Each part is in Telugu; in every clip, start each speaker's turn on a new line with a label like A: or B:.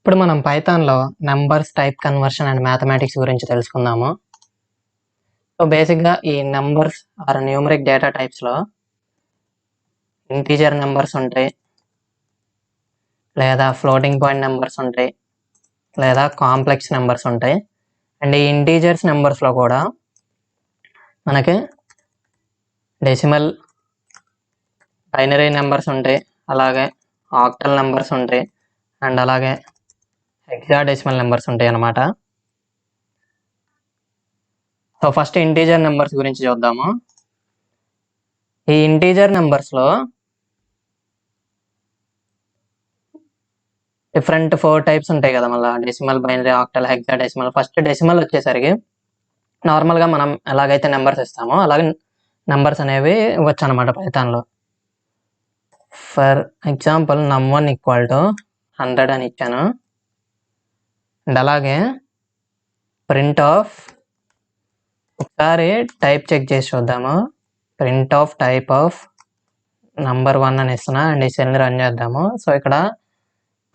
A: ఇప్పుడు మనం పైథాన్‌లో numbers type conversion and mathematics గురించి తెలుసుకుందాము. సో, బేసిక్‌గా ఈ నంబర్స్ ఆర్ న్యూమరిక్ డేటా టైప్స్‌లో ఇంటిజర్ నంబర్స్ ఉంటాయి. లేదా ఫ్లోటింగ్ పాయింట్ నంబర్స్ ఉంటాయి. లేదా కాంప్లెక్స్ నంబర్స్ ఉంటాయి. అండ్ ఈ ఇంటిజర్స్ నంబర్స్‌లో కూడా మనకి డెసిమల్, బైనరీ నంబర్స్ ఉంటాయి. అలాగే ఆక్టల్ నంబర్స్ ఉంటాయి. అండ్ అలాగే హెక్సాడెసిమల్ నంబర్స్ ఉంటాయన్నమాట. సో, ఫస్ట్ ఇంటిజర్ నంబర్స్ గురించి చూద్దాము. ఈ ఇంటిజర్ నంబర్స్‌లో డిఫరెంట్ 4 టైప్స్ ఉంటాయి కదా! మళ్ళా decimal, binary, octal, hexadecimal. First decimal వచ్చేసరికి నార్మల్‌గా మనం ఎలాగైతే నంబర్స్ ఇస్తామో అలాగే నంబర్స్ అనేవి ఇవ్వచ్చనమాట పైథాన్‌లో. ఫర్ ఎగ్జాంపుల్ num1 = 100 అని ఇచ్చాను. అండ్ అలాగే ప్రింట్ ఆఫ్ ఒకసారి టైప్ చెక్ చేసి చూద్దాము. Print of type of number 1 అని ఇస్తున్నా అండ్ ఈ సెల్‌ని రన్ చేద్దాము. సో, ఇక్కడ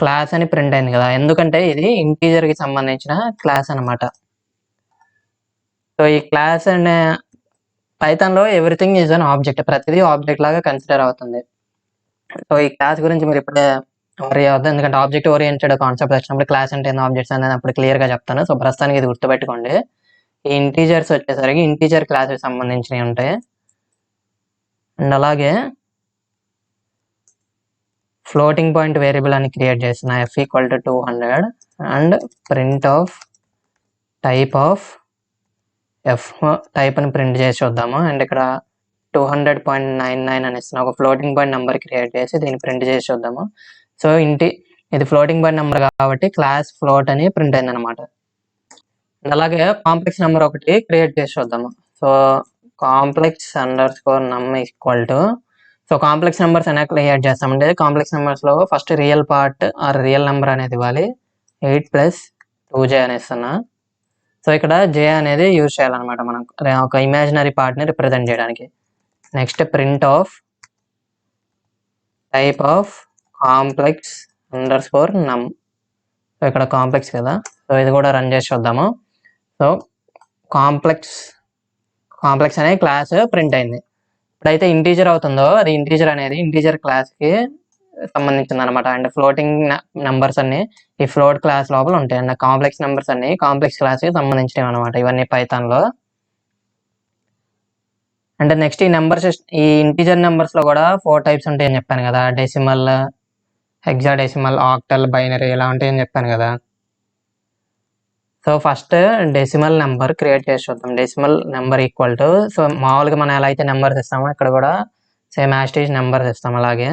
A: క్లాస్ అని ప్రింట్ అయింది కదా! ఎందుకంటే ఇది ఇంటిజర్‌కి సంబంధించిన క్లాస్ అనమాట. సో, ఈ క్లాస్ అనే పైథాన్‌లో ఎవ్రీథింగ్ ఈజ్ అన్ ఆబ్జెక్ట్. ప్రతిదీ ఆబ్జెక్ట్ లాగా కన్సిడర్ అవుతుంది. సో, ఈ క్లాస్ గురించి మీరు ఇప్పుడే వరీ అవ్వద్దు. ఎందుకంటే ఆబ్జెక్ట్ ఓరియెంటెడ్ కాన్సెప్ట్ వచ్చినప్పుడు క్లాస్ అంటే ఏంది, ఆబ్జెక్ట్స్ అనేది అప్పుడు క్లియర్‌గా చెప్తాను. సో, ప్రస్తుతానికి ఇది గుర్తుపెట్టుకోండి. ఈ ఇంటిజర్స్ వచ్చేసరికి ఇంటిజర్ క్లాస్‌కి సంబంధించినవి ఉంటాయి. అండ్ అలాగే ఫ్లోటింగ్ పాయింట్ వేరియబుల్ అని క్రియేట్ చేసిన f = 200 and print of type of f type అని ప్రింట్ చేసి చూద్దాము. అండ్ ఇక్కడ 200.99 అని ఇస్తున్నా. ఒక ఫ్లోటింగ్ పాయింట్ నెంబర్ క్రియేట్ చేసి దీన్ని ప్రింట్ చేసి చూద్దాము. సో, ఇది ఫ్లోటింగ్ పాయింట్ నెంబర్ కాబట్టి క్లాస్ ఫ్లోట్ అని ప్రింట్ అయిందనమాట. అలాగే కాంప్లెక్స్ నెంబర్ ఒకటి క్రియేట్ చేసి చూద్దాము. So, complex underscore num equal to so, complex numbers ఎలా క్రియేట్ చేస్తామంటే కాంప్లెక్స్ నెంబర్స్‌లో first real part or real number అనేది ఇవ్వాలి. 8 + 2j అని ఇస్తున్నా. సో, ఇక్కడ j అనేది యూజ్ చేయాలన్నమాట మనం ఒక ఇమాజినరీ పార్ట్‌ని రిప్రజెంట్ చేయడానికి. Next print of type of complex underscore నమ్. సో, ఇక్కడ కాంప్లెక్స్ కదా! సో, ఇది కూడా రన్ చేసి చూద్దాము. సో, కాంప్లెక్స్ అనే క్లాస్ ప్రింట్ అయింది. ఎప్పుడైతే ఇంటీజర్ అవుతుందో అది ఇంటీజర్ అనేది ఇంటీజర్ క్లాస్‌కి సంబంధించిందనమాట. అండ్ ఫ్లోటింగ్ నంబర్స్ అన్నీ ఈ ఫ్లోట్ క్లాస్ లోపల ఉంటాయి. అండ్ కాంప్లెక్స్ నంబర్స్ అన్నీ కాంప్లెక్స్ క్లాస్‌కి సంబంధించినవి అనమాట ఇవన్నీ పైథాన్‌లో. అండ్ నెక్స్ట్ ఈ ఇంటీజర్ నంబర్స్‌లో కూడా 4 టైప్స్ ఉంటాయని చెప్పాను కదా! డెసిమల్, హెక్సాడెసిమల్, ఆక్టల్, బైనరీ ఇలా ఉంటాయని చెప్పాను కదా! So, first decimal number create చేసి చూద్దాం. Decimal number equal to so, మామూలుగా మనం ఎలా అయితే నెంబర్స్ ఇస్తామో ఇక్కడ కూడా same as it is numbers ఇస్తాం అలాగే.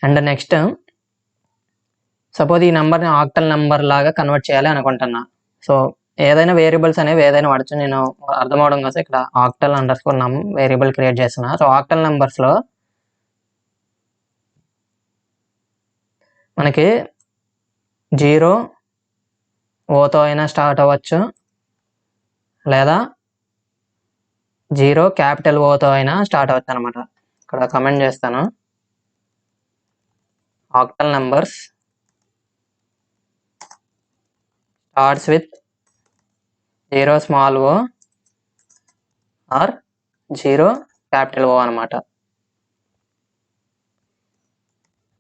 A: అండ్ నెక్స్ట్ సపోజ్ ఈ నెంబర్‌ని ఆక్టల్ నెంబర్ లాగా కన్వర్ట్ చేయాలి అనుకుంటున్నా. సో, ఏదైనా వేరియబుల్స్ అనేవి ఏదైనా వాడొచ్చు. నేను అర్థం అవ్వడం కోసం ఇక్కడ ఆక్టల్ అండర్‌స్కోర్ నమ్ వేరియబుల్ క్రియేట్ చేస్తున్నా. సో, ఆక్టల్ నంబర్స్‌లో మనకి 0 ఓతో అయినా స్టార్ట్ అవ్వచ్చు. లేదా 0 క్యాపిటల్ ఓతో అయినా స్టార్ట్ అవ్వచ్చు అనమాట. ఇక్కడ కమెంట్ చేస్తాను. Octal numbers starts with 0 small oh or 0 capital o అనమాట.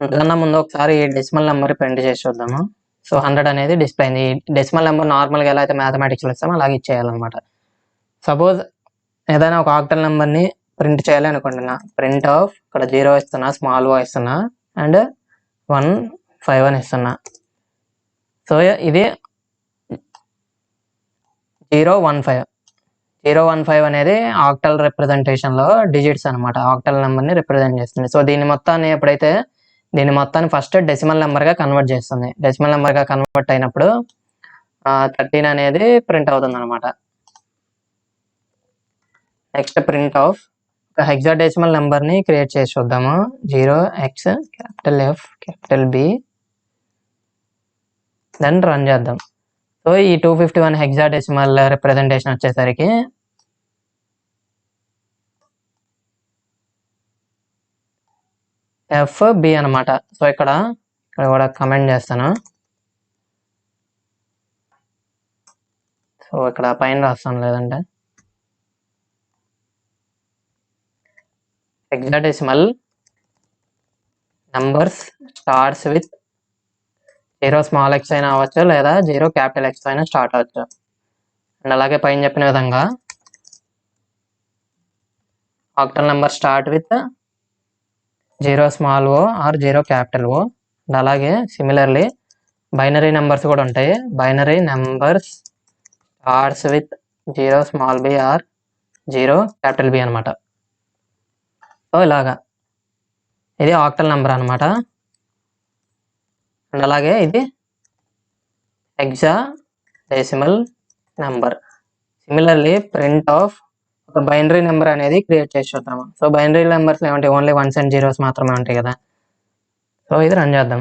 A: అంతకన్నా ముందు ఒకసారి డెసిమల్ నెంబర్ ప్రింట్ చేసి చూద్దాము. సో, 100 అనేది డిస్ప్లే అయింది. డెసిమల్ నెంబర్ నార్మల్‌గా ఎలా అయితే మ్యాథమెటిక్స్‌లో ఇస్తామో అలాగే ఇచ్చేయాలన్నమాట. సపోజ్ ఏదైనా ఒక ఆక్టల్ నెంబర్‌ని ప్రింట్ చేయాలి అనుకుంటున్నా. ప్రింట్ ఆఫ్ ఇక్కడ 0 ఇస్తున్నా, స్మాల్ ఓ ఇస్తున్నా అండ్ 151 అని ఇస్తున్నా. సో, ఇది 015. 015 అనేది ఆక్టల్ రిప్రజెంటేషన్‌లో డిజిట్స్ అనమాట. ఆక్టల్ నెంబర్‌ని రిప్రజెంట్ చేస్తుంది. సో, దీన్ని మొత్తాన్ని ఫస్ట్ డెసిమల్ నెంబర్‌గా కన్వర్ట్ చేస్తుంది. డెసిమల్ నెంబర్‌గా కన్వర్ట్ అయినప్పుడు 13 అనేది ప్రింట్ అవుతుందనమాట. నెక్స్ట్ ప్రింట్ ఆఫ్ ఒక హెక్సాడెసిమల్ నెంబర్‌ని క్రియేట్ చేసి చూద్దాము. 0x F B then run చేద్దాం. సో, ఈ 251 హెక్సాడెసిమల్ రిప్రజెంటేషన్ వచ్చేసరికి FB అనమాట. సో, ఇక్కడ కూడా కమెంట్ చేస్తాను. సో ఇక్కడ పైన రాస్తాను, లేదంటే hexadecimal numbers starts with 0 small x అయినా అవ్వచ్చు, లేదా 0 క్యాపిటల్ ఎక్స్ అయినా స్టార్ట్ అవ్వచ్చు. అండ్ అలాగే పైన చెప్పిన విధంగా octal number start with 0 small oh or 0 capital O. And అలాగే సిమిలర్లీ బైనరీ నెంబర్స్ కూడా ఉంటాయి. Binary numbers starts with 0 small B or 0 capital B అనమాట. సో ఇలాగా ఇది ఆక్టల్ నెంబర్ అనమాట. అండ్ అలాగే ఇది hexadecimal number. Similarly print of ఒక బైనరీ నెంబర్ అనేది క్రియేట్ చేసి చూద్దాము. సో బైనరీ నెంబర్స్ ఏమంటాయి, ఓన్లీ 1s and 0s మాత్రమే ఉంటాయి కదా. సో ఇది రన్ చేద్దాం.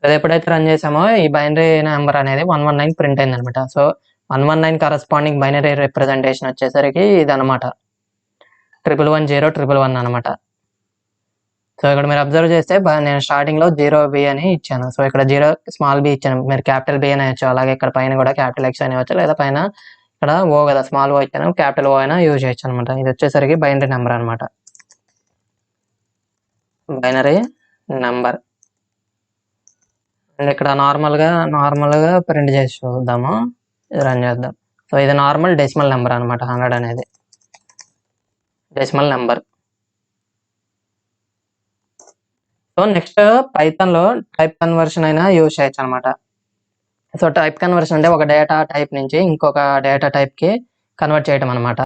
A: అది ఎప్పుడైతే రన్ చేసామో ఈ బైనరీ నెంబర్ అనేది 119 ప్రింట్ అయింది అనమాట. సో 119 కరస్పాండింగ్ బైనరీ రిప్రజెంటేషన్ వచ్చేసరికి ఇది అనమాట 111011 అనమాట. సో ఇక్కడ మీరు అబ్జర్వ్ చేస్తే నేను స్టార్టింగ్ లో 0B అని ఇచ్చాను. సో ఇక్కడ 0 స్మాల్ బి ఇచ్చాను, మీరు క్యాపిటల్ బి అని ఇవ్వచ్చు. అలాగే ఇక్కడ పైన కూడా క్యాపిటల్ ఎక్స్ అని ఇవ్వచ్చు, లేదా పైన ఇక్కడ ఓ కదా స్మాల్ ఓ ఇచ్చాను, క్యాపిటల్ ఓ అయినా యూజ్ చేయొచ్చు అనమాట. ఇది వచ్చేసరికి బైనరీ నెంబర్ అనమాట. Binary number. అండ్ ఇక్కడ నార్మల్గా ప్రింట్ చేసి చూద్దాము, రన్ చేద్దాం. సో ఇది నార్మల్ డెసిమల్ నెంబర్ అనమాట. 100 అనేది డెసిమల్ నెంబర్. సో నెక్స్ట్ పైథాన్లో టైప్ కన్వర్షన్ అయినా యూజ్ చేయొచ్చు అనమాట. సో టైప్ కన్వర్షన్ అంటే ఒక డేటా టైప్ నుంచి ఇంకొక డేటా టైప్కి కన్వర్ట్ చేయడం అనమాట.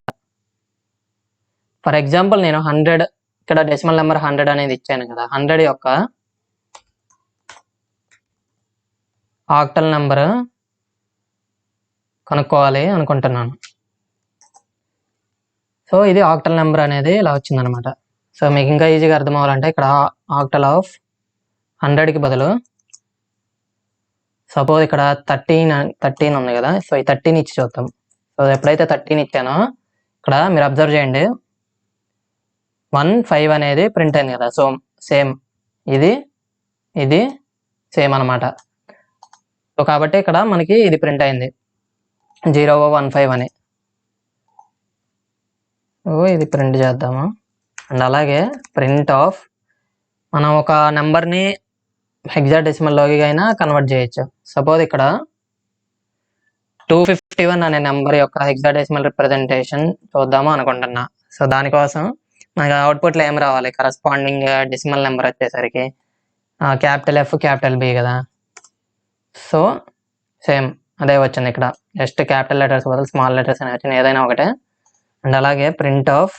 A: ఫర్ ఎగ్జాంపుల్ నేను 100 ఇక్కడ డెసిమల్ నెంబర్ 100 అనేది ఇచ్చాను కదా. 100 యొక్క ఆక్టల్ నెంబర్ కనుక్కోవాలి అనుకుంటున్నాను. సో ఇది ఆక్టల్ నెంబర్ అనేది ఇలా వచ్చిందనమాట. సో మీకు ఇంకా ఈజీగా అర్థం అవ్వాలంటే ఇక్కడ ఆక్టల్ ఆఫ్ 100కి బదులు సపోజ్ ఇక్కడ 13 ఉంది కదా. సో ఈ 13 ఇచ్చి చూద్దాం. సో ఎప్పుడైతే 13 ఇచ్చానో ఇక్కడ మీరు అబ్జర్వ్ చేయండి 15 అనేది ప్రింట్ అయింది కదా. సో సేమ్ ఇది సేమ్ అనమాట. సో కాబట్టి ఇక్కడ మనకి ఇది ప్రింట్ అయింది 015 అని. ఇది ప్రింట్ చేద్దాము. అండ్ అలాగే ప్రింట్ ఆఫ్ మనం ఒక నెంబర్ని హెక్సాడెసిమల్లోకి అయినా కన్వర్ట్ చేయొచ్చు. సపోజ్ ఇక్కడ 251 అనే నెంబర్ యొక్క హెక్సాడెసిమల్ రిప్రజెంటేషన్ చూద్దాము అనుకుంటున్నా. సో దానికోసం మనకి అవుట్పుట్లో ఏం రావాలి, కరస్పాండింగ్ డెసిమల్ నెంబర్ వచ్చేసరికి క్యాపిటల్ ఎఫ్ క్యాపిటల్ బి కదా. సో సేమ్ అదే వచ్చింది ఇక్కడ, జస్ట్ క్యాపిటల్ లెటర్స్ బదులు స్మాల్ లెటర్స్ అని వచ్చింది, ఏదైనా ఒకటే. అండ్ అలాగే ప్రింట్ ఆఫ్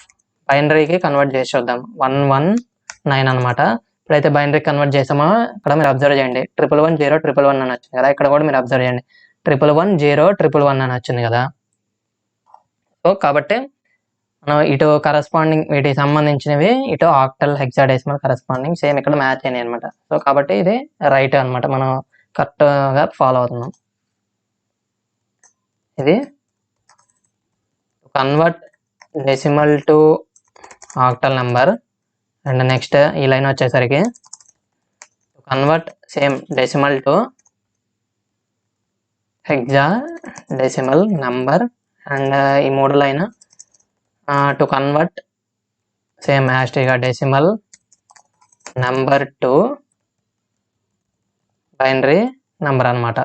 A: బైనరీకి కన్వర్ట్ చేసి చూద్దాం 119 అనమాట. ఇప్పుడైతే బైనరీ కన్వర్ట్ చేసామో ఇక్కడ మీరు అబ్జర్వ్ చేయండి 111011 అని వచ్చింది కదా. ఇక్కడ కూడా మీరు అబ్జర్వ్ చేయండి 111011 అని వచ్చింది కదా. సో కాబట్టి మనం ఇటు కరస్పాండింగ్ వీటికి సంబంధించినవి ఇటు ఆక్టల్ హెక్సాడెసిమల్ కరస్పాండింగ్ సేమ్ ఇక్కడ మ్యాచ్ అయినాయి అనమాట. సో కాబట్టి ఇది రైట్ అనమాట, మనం కరెక్ట్గా ఫాలో అవుతున్నాం. ఇది convert decimal to octal number. And next ఈ లైన్ వచ్చేసరికి convert same decimal to hexadecimal number. And ఈ 3 లైన్ టు కన్వర్ట్ సేమ్ యాస్టీగా decimal number to binary number అనమాట.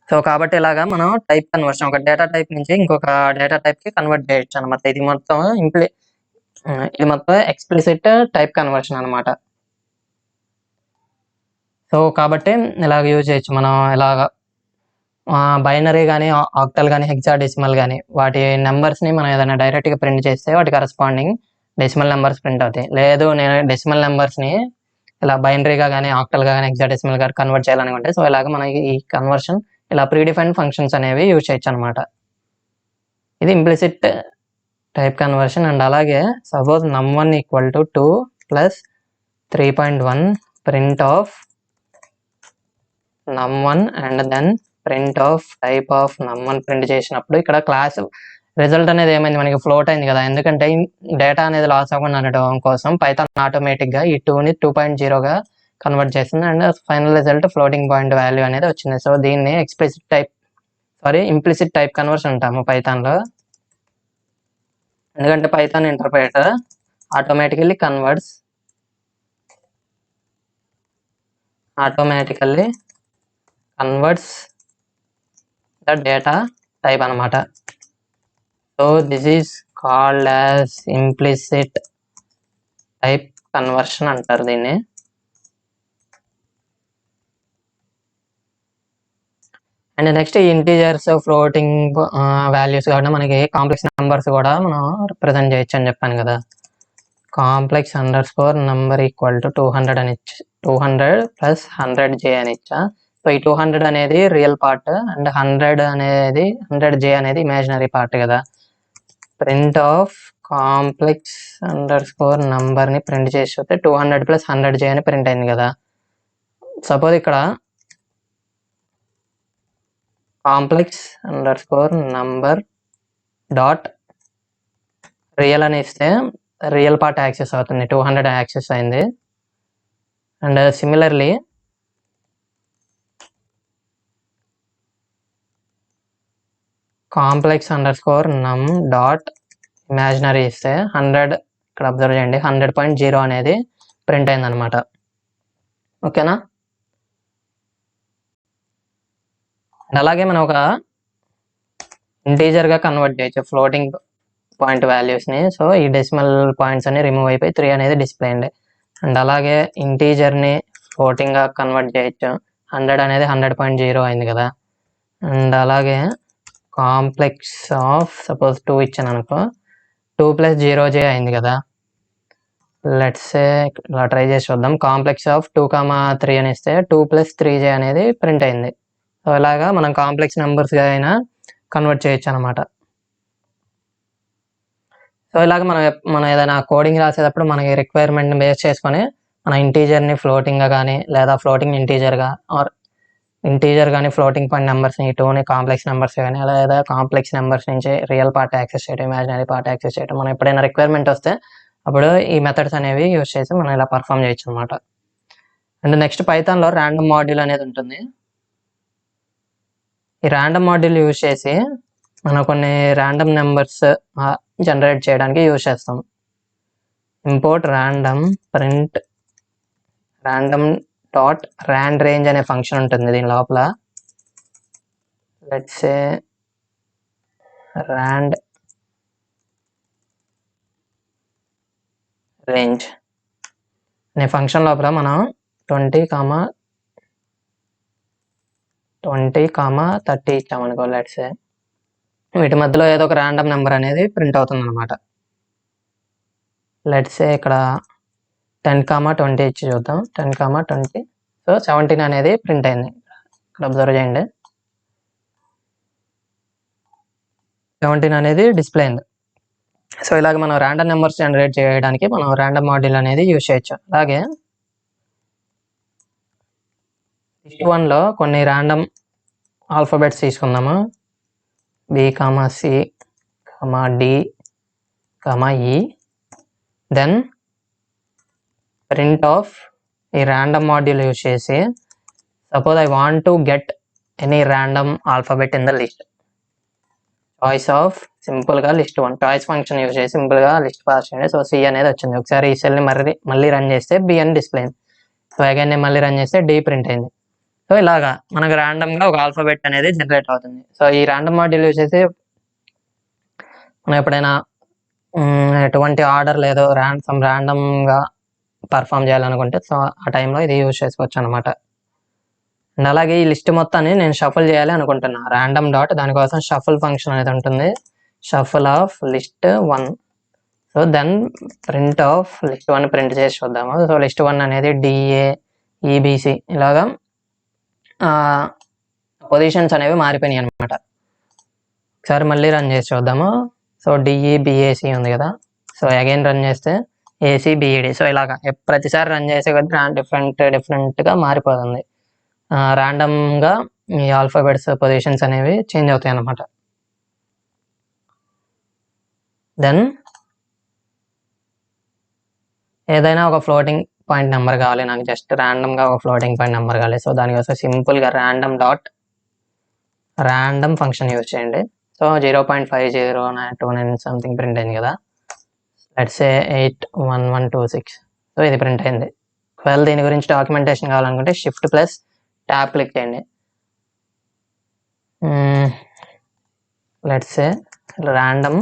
A: సో కాబట్టి ఇలాగా మనం టైప్ కన్వర్షన్ ఒక డేటా టైప్ నుంచి ఇంకొక డేటా టైప్కి కన్వర్ట్ చేయొచ్చు అనమాట. ఇది మొత్తం ఎక్స్ప్లిసిట్ టైప్ కన్వర్షన్ అనమాట. సో కాబట్టి ఇలాగ యూజ్ చేయొచ్చు మనం. ఇలాగా బైనరీ కానీ ఆక్టల్ కానీ హెక్సాడెసిమల్ కానీ వాటి నెంబర్స్ని మనం ఏదైనా డైరెక్ట్గా ప్రింట్ చేస్తే వాటి కరస్పాండింగ్ డెసిమల్ నెంబర్స్ ప్రింట్ అవుతాయి. లేదు నేను డెసిమల్ నెంబర్స్ని ఇలా బైనరీగా కానీ ఆక్టల్గా కానీ హెక్సాడెసిమల్ గా కన్వర్ట్ చేయాలనుకుంటే సో ఇలాగ మనకి ఈ కన్వర్షన్ ఇలా ప్రీడిఫైన్డ్ ఫంక్షన్స్ అనేవి యూజ్ చేయొచ్చు అనమాట. ఇది ఇంప్లిసిట్ టైప్ కన్వర్షన్. అండ్ అలాగే suppose num1 equal to 2 plus 3.1 print of num1 and then print of type of num1 print చేసినప్పుడు ఇక్కడ క్లాస్ రిజల్ట్ అనేది ఏమైంది, మనకి ఫ్లోట్ అయింది కదా. ఎందుకంటే డేటా అనేది లాస్ అవ్వకుండా ఉండటం కోసం పైథాన్ ఆటోమేటిక్గా ఈ 2ని 2.0గా కన్వర్ట్ చేసింది and final result floating point value అనేది వచ్చింది. సో దీన్ని ఇంప్లిసిట్ టైప్ కన్వర్షన్ అంటాము పైథాన్లో. ఎందుకంటే Python interpreter automatically converts the data type అనమాట. So this is called as implicit type conversion అంటారు దీన్ని. And next integers, floating values కాకుండా మనకి కాంప్లెక్స్ నెంబర్స్ కూడా మనం రిప్రజెంట్ చేయొచ్చు అని చెప్పాను కదా. కాంప్లెక్స్ _number ఈక్వల్ టు 200 అని 200 + 100J అని ఇచ్చా. సో ఈ 200 అనేది రియల్ పార్ట్ అండ్ 100J అనేది ఇమాజినరీ పార్ట్ కదా. ప్రింట్ ఆఫ్ కాంప్లెక్స్ _number ని ప్రింట్ చేసి చూస్తే 200 + 100J అని ప్రింట్ అయింది కదా. సపోజ్ ఇక్కడ కాంప్లెక్స్ _number డాట్ రియల్ అని ఇస్తే రియల్ పార్ట్ యాక్సెస్ అవుతుంది, 200 యాక్సెస్ అయింది. And similarly complex _num dot imaginary ఇస్తే 100, ఇక్కడ అబ్జర్వ్ చేయండి 100.0 అనేది ప్రింట్ అయింది అనమాట. ఓకేనా. అలాగే మనం ఒక ఇంటీజర్గా కన్వర్ట్ చేయొచ్చు ఫ్లోటింగ్ పాయింట్ వాల్యూస్ని. సో ఈ డెసిమల్ పాయింట్స్ అన్ని రిమూవ్ అయిపోయి 3 అనేది డిస్ప్లే అయింది. అండ్ అలాగే ఇంటీజర్ని ఫ్లోటింగ్గా కన్వర్ట్ చేయొచ్చు. 100 అనేది 100.0 అయింది కదా. అండ్ అలాగే కాంప్లెక్స్ ఆఫ్ సపోజ్ 2 ఇచ్చాను అనుకో, 2 + 0J అయింది కదా. లెట్స్ సే ఇలా ట్రై చేసి చూద్దాం. కాంప్లెక్స్ ఆఫ్ 2, 3 అని ఇస్తే 2 + 3J అనేది ప్రింట్ అయింది. సో ఇలాగా మనం కాంప్లెక్స్ నెంబర్స్గా అయినా కన్వర్ట్ చేయొచ్చు అనమాట. సో ఇలాగ మనం ఏదైనా కోడింగ్ రాసేటప్పుడు మనకి రిక్వైర్మెంట్ బేస్ చేసుకొని మన ఇంటీజర్ని ఫ్లోటింగ్గా కానీ లేదా ఫ్లోటింగ్ ఇంటీజర్గా ఆర్ ఇంటీజర్ కానీ ఫ్లోటింగ్ పాయింట్ నెంబర్స్ని 2ని కాంప్లెక్స్ నెంబర్స్ కానీ లేదా కాంప్లెక్స్ నెంబర్స్ నుంచి రియల్ పార్ట్ యాక్సెస్ చేయడం, ఇమాజినరీ పార్ట్ యాక్సెస్ చేయడం, మనం ఎప్పుడైనా రిక్వైర్మెంట్ వస్తే అప్పుడు ఈ మెథడ్స్ అనేవి యూజ్ చేసి మనం ఇలా పర్ఫామ్ చేయొచ్చు అనమాట. అండ్ నెక్స్ట్ పైథాన్లో ర్యాండమ్ మాడ్యూల్ అనేది ఉంటుంది. ఈ ర్యాండమ్ మాడ్యూల్ యూజ్ చేసి మనం కొన్ని ర్యాండమ్ నెంబర్స్ జనరేట్ చేయడానికి యూజ్ చేస్తాం. Import random print random dot rand range అనే ఫంక్షన్ ఉంటుంది దీని లోపల. లెట్స్ సే ర్యాండ్ రేంజ్ అనే ఫంక్షన్ లోపల మనం 20, 30 ఇచ్చామనుకో. లెట్స్ సే వీటి మధ్యలో ఏదో ఒక ర్యాండమ్ నెంబర్ అనేది ప్రింట్ అవుతుంది అనమాట. లెట్స్ సే ఇక్కడ 10, 20 ఇచ్చి చూద్దాం. 10, 20. సో 17 అనేది ప్రింట్ అయింది. ఇక్కడ అబ్జర్వ్ చేయండి 17 అనేది డిస్ప్లే అయింది. సో ఇలాగ మనం ర్యాండమ్ నెంబర్స్ జనరేట్ చేయడానికి మనం ర్యాండమ్ మాడ్యూల్ అనేది యూజ్ చేయొచ్చు. అలాగే లిస్ట్ 1లో కొన్ని ర్యాండమ్ ఆల్ఫాబెట్స్ తీసుకుందాము. B, C, D, E. Then print of ఈ ర్యాండమ్ మాడ్యూల్ యూజ్ చేసి suppose I want to get any random alphabet in the list. Choice of సింపుల్గా లిస్ట్ 1 చాయిస్ ఫంక్షన్ యూజ్ చేసి సింపుల్గా లిస్ట్ పాస్ చేయండి. సో C అనేది వచ్చింది. ఒకసారి ఈ సెల్ని మళ్ళీ రన్ చేస్తే B అని డిస్ప్లే అయింది. సో అగైన్ నేను మళ్ళీ రన్ చేస్తే D ప్రింట్ అయింది. సో ఇలాగా మనకు ర్యాండమ్గా ఒక ఆల్ఫాబెట్ అనేది జనరేట్ అవుతుంది. సో ఈ ర్యాండమ్ మాడ్యూల్ యూజ్ చేసి మనం ఎప్పుడైనా ఎటువంటి ఆర్డర్ లేదో ర్యాండమ్గా పర్ఫామ్ చేయాలనుకుంటే సో ఆ టైంలో ఇది యూజ్ చేసుకోవచ్చు అనమాట. అండ్ అలాగే ఈ లిస్ట్ మొత్తాన్ని నేను షఫల్ చేయాలి అనుకుంటున్నా. ర్యాండమ్ డాట్ దానికోసం షఫల్ ఫంక్షన్ అనేది ఉంటుంది. Shuffle of list 1. So then print of list 1 print చేసి చూద్దాము. సో లిస్ట్ 1 అనేది DA, EBC ఇలాగా పొజిషన్స్ అనేవి మారిపోయినాయి అనమాట. ఒకసారి మళ్ళీ రన్ చేసి చూద్దాము. సో DE, BAC ఉంది కదా. సో అగైన్ రన్ చేస్తే AC, BED. సో ఇలాగా ప్రతిసారి రన్ చేసే కొద్దీ డిఫరెంట్గా మారిపోతుంది. ర్యాండమ్గా ఈ ఆల్ఫాబెట్స్ పొజిషన్స్ అనేవి చేంజ్ అవుతాయి అన్నమాట. దెన్ ఏదైనా ఒక ఫ్లోటింగ్ పాయింట్ నెంబర్ కావాలి, నాకు జస్ట్ ర్యాండమ్గా ఒక ఫ్లోటింగ్ పాయింట్ నెంబర్ కావాలి. సో దానికోసం సింపుల్గా ర్యాండమ్ ఫంక్షన్ యూజ్ చేయండి. సో 0.5029 సంథింగ్ ప్రింట్ అయింది కదా, లెట్స్ సే 81126. సో ఇది ప్రింట్ అయింది. ఒకవేళ దీని గురించి డాక్యుమెంటేషన్ కావాలనుకుంటే షిఫ్ట్ ప్లస్ ట్యాబ్ క్లిక్ చేయండి. లెట్స్ సే ర్యాండమ్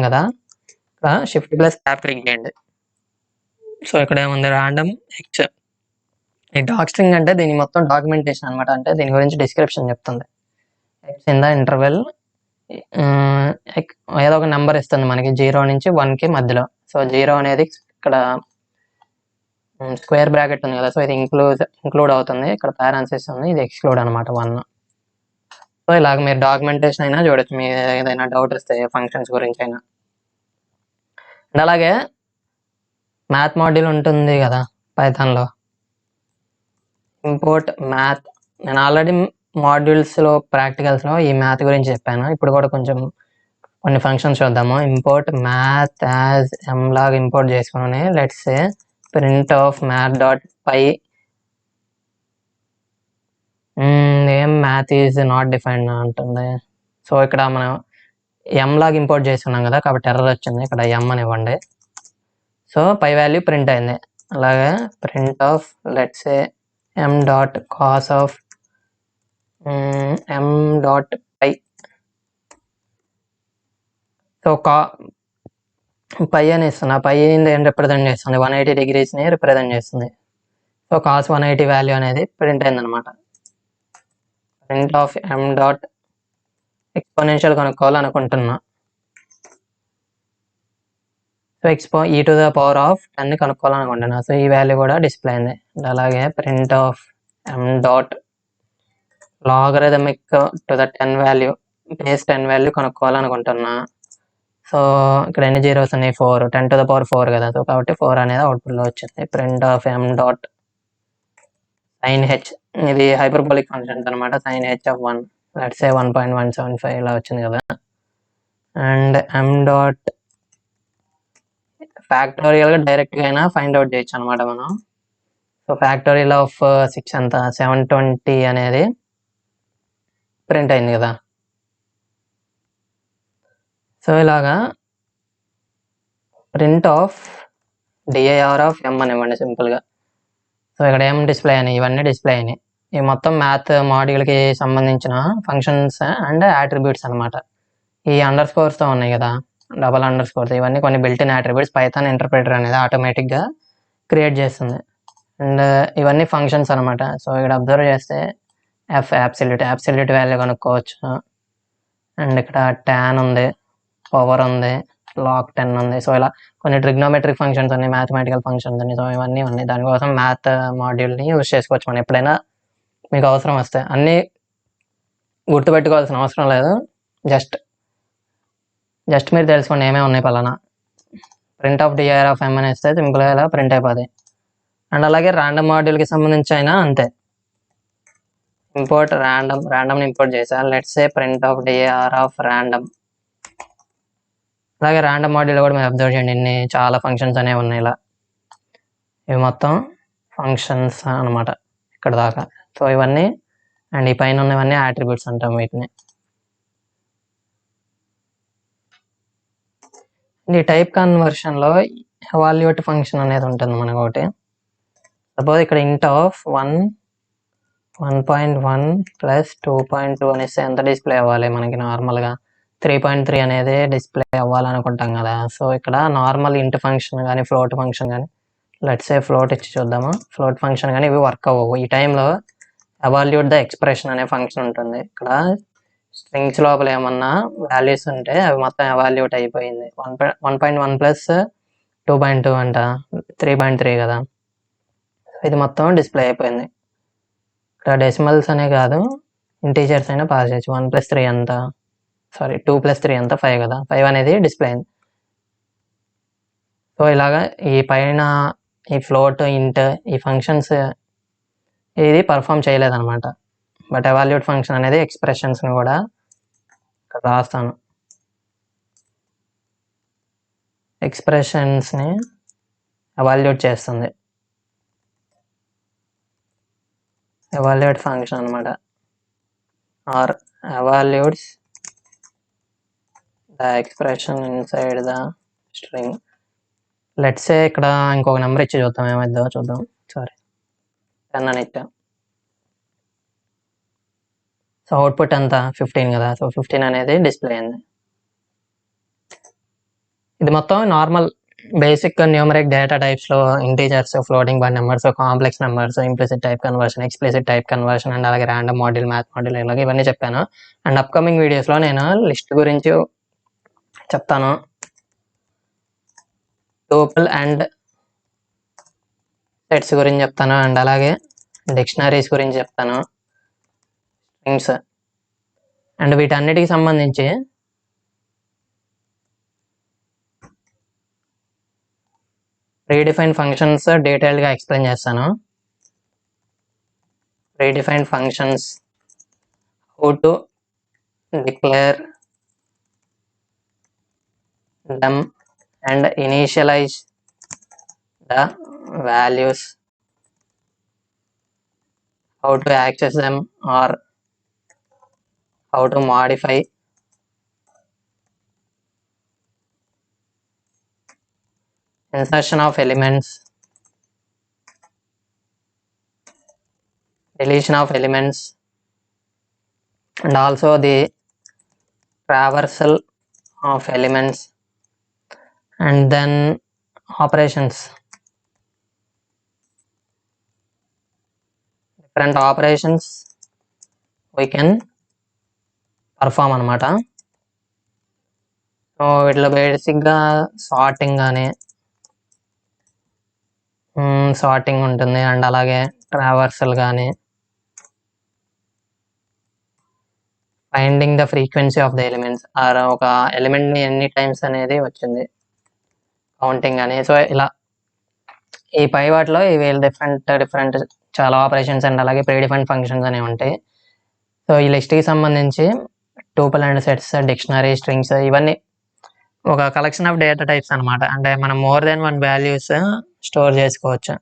A: కదా, ఇక్కడ షిఫ్ట్ ప్లస్ ట్యాబ్ క్లిక్ చేయండి. సో ఇక్కడ ఏముంది, ర్యాండమ్ హెచ్. ఈ డాక్ స్ట్రింగ్ అంటే దీని మొత్తం డాక్యుమెంటేషన్ అనమాట, అంటే దీని గురించి డిస్క్రిప్షన్ చెప్తుంది. హెచ్ ఇన్ ద ఇంటర్వెల్ ఏదో ఒక నెంబర్ ఇస్తుంది మనకి 0 నుంచి 1కి మధ్యలో. సో 0 అనేది ఇక్కడ స్క్వేర్ బ్రాకెట్ ఉంది కదా, సో ఇది ఇంక్లూడ్ అవుతుంది, ఇక్కడ పారాన్సిస్ ఉంది, ఇది ఎక్స్క్లూడ్ అనమాట 1. సో ఇలాగ మీరు డాక్యుమెంటేషన్ అయినా చూడొచ్చు, మీ ఏదైనా డౌట్ వస్తే ఫంక్షన్స్ గురించి అయినా. అండ్ అలాగే మ్యాథ్ మాడ్యూల్ ఉంటుంది కదా పైథాన్లో, ఇంపోర్ట్ మ్యాథ్. నేను ఆల్రెడీ మాడ్యూల్స్లో ప్రాక్టికల్స్లో ఈ మ్యాథ్ గురించి చెప్పాను. ఇప్పుడు కూడా కొన్ని ఫంక్షన్స్ చూద్దాము. ఇంపోర్ట్ మ్యాథ్ యాజ్ ఎమ్ లాగా ఇంపోర్ట్ చేసుకుని let's say print of math.py. Name math is not defined అంటుంది. సో ఇక్కడ మనం ఎమ్ లాగా ఇంపోర్ట్ చేసుకున్నాం కదా, కాబట్టి ఎర్రర్ వచ్చింది, ఇక్కడ ఎమ్ అని ఇవ్వండి. సో పై వాల్యూ ప్రింట్ అయింది. అలాగే print of let's say m.cos of m.py. So pi అని ఇస్తున్నా, పై ఏం రిప్రజెంట్ చేస్తుంది, 180 degreesని రిప్రజెంట్ చేస్తుంది. సో cos 180 వాల్యూ అనేది ప్రింట్ అయింది అనమాట. ప్రింట్ ఆఫ్ m.exponential కనుక్కోవాలనుకుంటున్నా. సో e⁻10 కనుక్కోవాలనుకుంటున్నా. సో ఈ వాల్యూ కూడా డిస్ప్లే అయింది. అలాగే print of m.logarithmic to the 10 value base 10 value కనుక్కోవాలనుకుంటున్నా. సో ఇక్కడ ఎన్ని జీరోస్ ఉన్నాయి, 4, 10⁴ కదా, సో కాబట్టి 4 అనేది అవుట్పుట్లో వచ్చింది. ప్రింట్ ఆఫ్ m.sin h, ఇది హైపర్బోలిక్ ఫంక్షన్స్ అనమాట. sin h of 1 let's say 1.175 ఇలా వచ్చింది కదా. అండ్ ఫ్యాక్టోరియల్గా డైరెక్ట్గా అయినా ఫైండ్ అవుట్ చేయొచ్చు అనమాట మనం. సో ఫ్యాక్టోరియల్ ఆఫ్ 6 అంత 720 అనేది ప్రింట్ అయింది కదా. సో ఇలాగా print of dir of m అని ఇవ్వండి సింపుల్గా. సో ఇక్కడ ఏం డిస్ప్లే అయినాయి, ఇవన్నీ డిస్ప్లే అయినాయి. ఈ మొత్తం మ్యాథ్ మాడ్యూల్కి సంబంధించిన ఫంక్షన్స్ అండ్ యాట్రిబ్యూట్స్ అనమాట. ఈ అండర్ స్కోర్స్తో ఉన్నాయి కదా, డబల్ అండర్ స్కోర్స్, ఇవన్నీ కొన్ని బిల్ట్-ఇన్ యాట్రిబ్యూట్స్ పైథాన్ ఇంటర్ప్రిటర్ అనేది ఆటోమేటిక్గా క్రియేట్ చేస్తుంది. అండ్ ఇవన్నీ ఫంక్షన్స్ అనమాట. సో ఇక్కడ అబ్జర్వ్ చేస్తే ఎఫ్ యాబ్సల్యూట్ వాల్యూ కనుక్కోవచ్చు. అండ్ ఇక్కడ ట్యాన్ ఉంది, పవర్ ఉంది, లాక్ 10 ఉంది. సో ఇలా కొన్ని ట్రిగ్నోమెట్రిక్ ఫంక్షన్స్ ఉన్నాయి, మ్యాథమెటికల్ ఫంక్షన్స్ ఉన్నాయి. సో ఇవన్నీ ఉన్నాయి. దానికోసం మ్యాథ్ మాడ్యూల్ని యూజ్ చేసుకోవచ్చు మనం ఎప్పుడైనా మీకు అవసరం వస్తే. అన్నీ గుర్తుపెట్టుకోవాల్సిన అవసరం లేదు, జస్ట్ మీరు తెలుసుకోండి ఏమేమి ఉన్నాయి పలానా. Print of dir of m అని ఇస్తే సింపుల్గా ఇలా ప్రింట్ అయిపోతుంది. అండ్ అలాగే ర్యాండమ్ మాడ్యూల్కి సంబంధించి అయినా అంతే. ఇంపోర్ట్ ర్యాండమ్ని ఇంపోర్ట్ చేసా, let's say print of dir of random. అలాగే ర్యాండమ్ మాడ్యూల్ కూడా మీరు అబ్జర్వ్ చేయండి, ఇన్ని చాలా ఫంక్షన్స్ అనేవి ఉన్నాయి. ఇలా ఇవి మొత్తం ఫంక్షన్స్ అనమాట ఇక్కడ దాకా. సో ఇవన్నీ అండ్ ఈ పైన ఉన్నవన్నీ యాట్రిబ్యూట్స్ అంటాం వీటిని. ఈ టైప్ కన్వర్షన్లో ఎవాల్యుయేట్ ఫంక్షన్ అనేది ఉంటుంది మనకు ఒకటి. సపోజ్ ఇక్కడ ఇంట్ ఆఫ్ 1.1 ప్లస్ 2.2 అనేసి ఎంత డిస్ప్లే అవ్వాలి మనకి, నార్మల్గా 3.3 అనేది డిస్ప్లే అవ్వాలనుకుంటాం కదా. సో ఇక్కడ నార్మల్ ఇంట్ ఫంక్షన్ కానీ ఫ్లోట్ ఫంక్షన్ కానీ, లెట్స్ సే ఫ్లోట్ ఇచ్చి చూద్దాము, ఫ్లోట్ ఫంక్షన్ కానీ ఇవి వర్క్ అవ్వవు. ఈ టైంలో ఎవాల్యుయేట్ ద ఎక్స్ప్రెషన్ అనే ఫంక్షన్ ఉంటుంది. ఇక్కడ స్ట్రింగ్స్ లోపల ఏమన్నా వాల్యూస్ ఉంటే అవి మొత్తం ఎవాల్యుయేట్ అయిపోయింది. 1.1 ప్లస్ 2.2 అంట 3.3 కదా, ఇది మొత్తం డిస్ప్లే అయిపోయింది. ఇక్కడ డెసిమల్స్ అనే కాదు, ఇంటీజర్స్ అయినా పాస్ చేయొచ్చు. 1 + 3 అంత, సారీ 2 + 3 అంతా 5 కదా, 5 అనేది డిస్ప్లే అయింది. సో ఇలాగా ఈ పైన ఈ ఫ్లోట్ ఇంట్ ఈ ఫంక్షన్స్ ఇది పర్ఫామ్ చేయలేదన్నమాట. బట్ ఎవాల్యుయేట్ ఫంక్షన్ అనేది ఎక్స్ప్రెషన్స్ని కూడా ఇక్కడ రాస్తాను. ఎక్స్ప్రెషన్స్ని ఎవాల్యుయేట్ చేస్తుంది. ఎవాల్యుయేట్ ఫంక్షన్ అనమాట, or evaluates the expression inside the string. Let's say ఇక్కడ ఇంకొక నెంబర్ ఇచ్చి చూద్దాం, ఏమైందో చూద్దాం. సారీ 10 అని ఇచ్చాం. సో అవుట్పుట్ ఎంత 15 కదా, సో 15 అనేది డిస్ప్లే అయింది. ఇది మొత్తం నార్మల్ బేసిక్ న్యూమరిక్ డేటా టైప్స్లో integers, floating point numbers, complex numbers, implicit type conversion, explicit type conversion, and అలాగే ర్యాండమ్ మాడ్యూల్, మ్యాథ్ మాడ్యూల్, ఇలాగ ఇవన్నీ చెప్పాను. అండ్ అప్కమింగ్ వీడియోస్లో నేను లిస్ట్ గురించి చెప్తాను, టూపుల్ అండ్ సెట్స్ గురించి చెప్తాను, అండ్ అలాగే డిక్షనరీస్ గురించి చెప్తాను, స్ట్రింగ్స్, అండ్ వీటన్నిటికి సంబంధించి ప్రీడిఫైన్డ్ ఫంక్షన్స్ డీటెయిల్డ్గా ఎక్స్ప్లెయిన్ చేస్తాను. Predefined functions, how to declare them and initialize the values, how to access them or how to modify insertion of elements, deletion of elements, and also the traversal of elements, and then operations, different operations we can perform అనమాట. సో వీటిలో బేసిక్గా సార్టింగ్ కానీ సార్టింగ్ ఉంటుంది, అండ్ అలాగే ట్రావర్సల్ కానీ, finding the frequency of the elements, or ఒక ఎలిమెంట్ని ఎన్ని టైమ్స్ అనేది వచ్చింది కౌంటింగ్ అని. సో ఇలా ఈ పై వాటిలో ఇవి డిఫరెంట్ చాలా ఆపరేషన్స్ అండ్ అలాగే ప్రీడిఫైన్డ్ ఫంక్షన్స్ అనేవి ఉంటాయి. సో ఈ లిస్ట్కి సంబంధించి tuple and sets, dictionary, strings, ఇవన్నీ ఒక కలెక్షన్ ఆఫ్ డేటా టైప్స్ అనమాట. అంటే మనం మోర్ దెన్ 1 వాల్యూస్ స్టోర్ చేసుకోవచ్చు.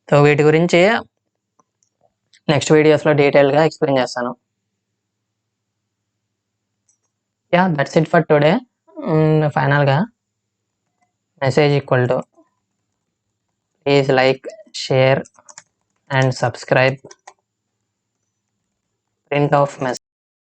A: సో వీటి గురించి నెక్స్ట్ వీడియోస్లో డీటెయిల్గా ఎక్స్ప్లెయిన్ చేస్తాను. Yeah, that's it for today. ఫైనల్గా message equal to please like, share and subscribe, print of message.